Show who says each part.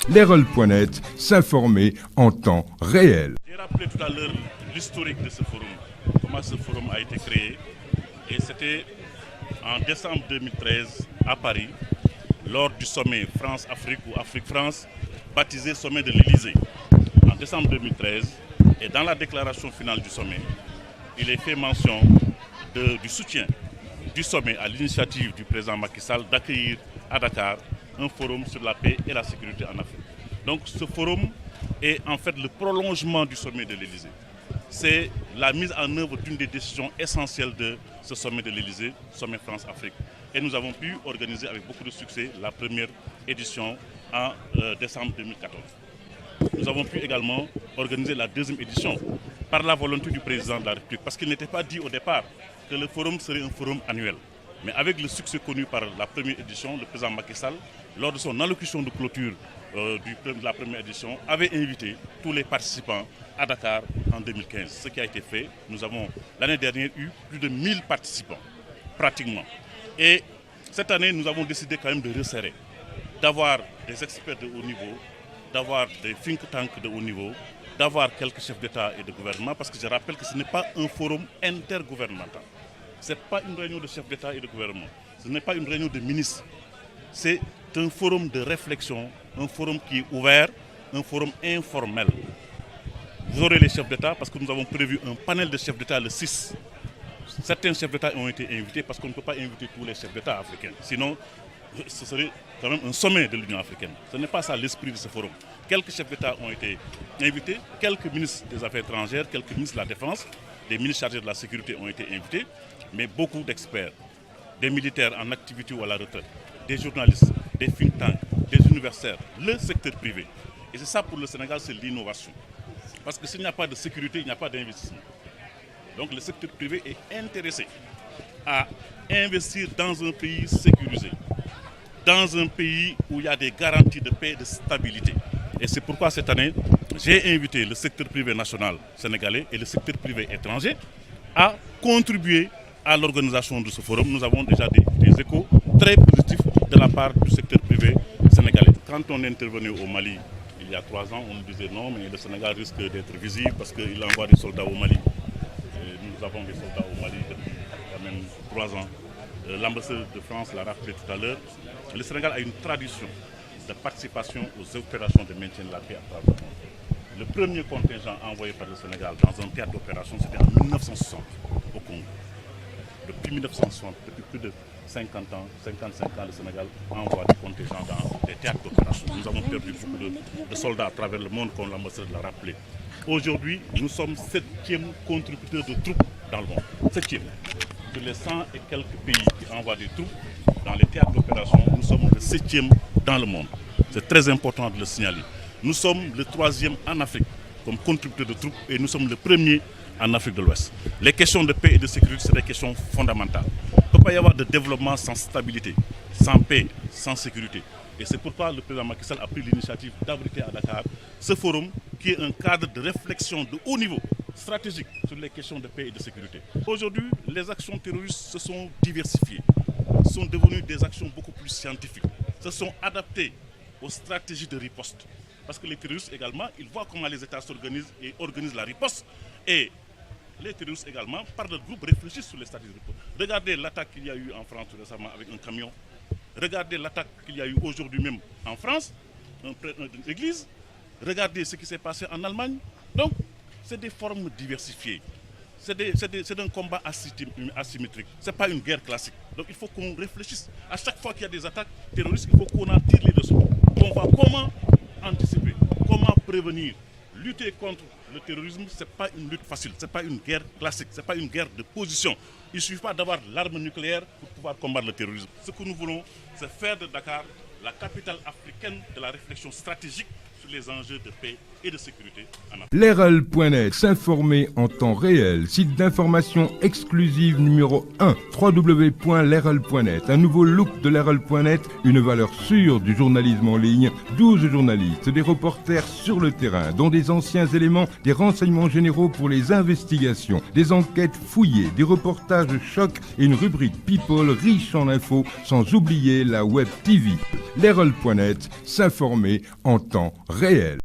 Speaker 1: L'Erol.net, s'informer en temps réel.
Speaker 2: J'ai rappelé tout à l'heure l'historique de ce forum, comment ce forum a été créé. Et c'était en décembre 2013 à Paris, lors du sommet France-Afrique ou Afrique-France, baptisé sommet de l'Elysée. En décembre 2013, et dans la déclaration finale du sommet, il est fait mention du soutien du sommet à l'initiative du président Macky Sall d'accueillir à Dakar un forum sur la paix et la sécurité en Afrique. Donc ce forum est en fait le prolongement du sommet de l'Elysée. C'est la mise en œuvre d'une des décisions essentielles de ce sommet de l'Elysée, sommet France-Afrique. Et nous avons pu organiser avec beaucoup de succès la première édition en décembre 2014. Nous avons pu également organiser la deuxième édition par la volonté du président de la République, parce qu'il n'était pas dit au départ que le forum serait un forum annuel. Mais avec le succès connu par la première édition, le président Macky Sall, lors de son allocution de clôture de la première édition, avait invité tous les participants à Dakar en 2015. Ce qui a été fait, nous avons l'année dernière eu plus de 1000 participants, pratiquement. Et cette année, nous avons décidé quand même de resserrer, d'avoir des experts de haut niveau, d'avoir des think tanks de haut niveau, d'avoir quelques chefs d'État et de gouvernement, parce que je rappelle que ce n'est pas un forum intergouvernemental. Ce n'est pas une réunion de chefs d'État et de gouvernement. Ce n'est pas une réunion de ministres. C'est un forum de réflexion, un forum qui est ouvert, un forum informel. Vous aurez les chefs d'État parce que nous avons prévu un panel de chefs d'État le 6. Certains chefs d'État ont été invités parce qu'on ne peut pas inviter tous les chefs d'État africains. Sinon, ce serait quand même un sommet de l'Union africaine. Ce n'est pas ça l'esprit de ce forum. Quelques chefs d'État ont été invités, quelques ministres des Affaires étrangères, quelques ministres de la Défense, des ministres chargés de la sécurité ont été invités, mais beaucoup d'experts, des militaires en activité ou à la retraite, des journalistes, des think tanks, des universitaires, le secteur privé. Et c'est ça pour le Sénégal, c'est l'innovation. Parce que s'il n'y a pas de sécurité, il n'y a pas d'investissement. Donc le secteur privé est intéressé à investir dans un pays sécurisé, dans un pays où il y a des garanties de paix et de stabilité. Et c'est pourquoi cette année, j'ai invité le secteur privé national sénégalais et le secteur privé étranger à contribuer à l'organisation de ce forum. Nous avons déjà des échos très positifs de la part du secteur privé sénégalais. Quand on est intervenu au Mali il y a 3 ans, on nous disait non, mais le Sénégal risque d'être visible parce qu'il envoie des soldats au Mali. Et nous avons des soldats au Mali depuis quand même 3 ans. L'ambassadeur de France l'a rappelé tout à l'heure. Le Sénégal a une tradition de participation aux opérations de maintien de la paix à travers le monde. Le premier contingent envoyé par le Sénégal dans un théâtre d'opération, c'était en 1960 au Congo. Depuis 1960, depuis plus de 50 ans, 55 ans, le Sénégal envoie des contingents dans des théâtres d'opération. Nous avons perdu beaucoup de soldats à travers le monde, comme l'ambassadeur l'a rappelé. Aujourd'hui, nous sommes 7e contributeur de troupes dans le monde. 7e. Sur les 100 et quelques pays qui envoient des troupes dans les théâtres d'opération, nous sommes le 7e dans le monde. C'est très important de le signaler. Nous sommes le 3e en Afrique comme contributeur de troupes et nous sommes le 1er en Afrique de l'Ouest. Les questions de paix et de sécurité, c'est des questions fondamentales. Il ne peut pas y avoir de développement sans stabilité, sans paix, sans sécurité. Et c'est pourquoi le président Macky Sall a pris l'initiative d'abriter à Dakar ce forum qui est un cadre de réflexion de haut niveau, stratégique, sur les questions de paix et de sécurité. Aujourd'hui, les actions terroristes se sont diversifiées, sont devenues des actions beaucoup plus scientifiques, se sont adaptées aux stratégies de riposte. Parce que les terroristes également, ils voient comment les États s'organisent et organisent la riposte. Et les terroristes également, par leur groupe, réfléchissent sur les stratégies de riposte. Regardez l'attaque qu'il y a eu en France récemment avec un camion. Regardez l'attaque qu'il y a eu aujourd'hui même en France, une église. Regardez ce qui s'est passé en Allemagne. Donc, c'est des formes diversifiées. C'est un combat asymétrique. Ce n'est pas une guerre classique. Donc, il faut qu'on réfléchisse. À chaque fois qu'il y a des attaques terroristes, il faut qu'on en tire les leçons. On voit comment anticiper, comment prévenir. Lutter contre le terrorisme, ce n'est pas une lutte facile, ce n'est pas une guerre classique, ce n'est pas une guerre de position. Il ne suffit pas d'avoir l'arme nucléaire pour pouvoir combattre le terrorisme. Ce que nous voulons, c'est faire de Dakar la capitale africaine de la réflexion stratégique sur les enjeux de paix et de sécurité en Afrique.
Speaker 1: L'RL.net, s'informer en temps réel. Site d'information exclusive numéro 1, www.lerl.net. Un nouveau look de l'RL.net, une valeur sûre du journalisme en ligne. 12 journalistes, des reporters sur le terrain, dont des anciens éléments, des renseignements généraux pour les investigations, des enquêtes fouillées, des reportages chocs et une rubrique People riche en infos, sans oublier la Web TV. L'RL.net, s'informer en temps réel.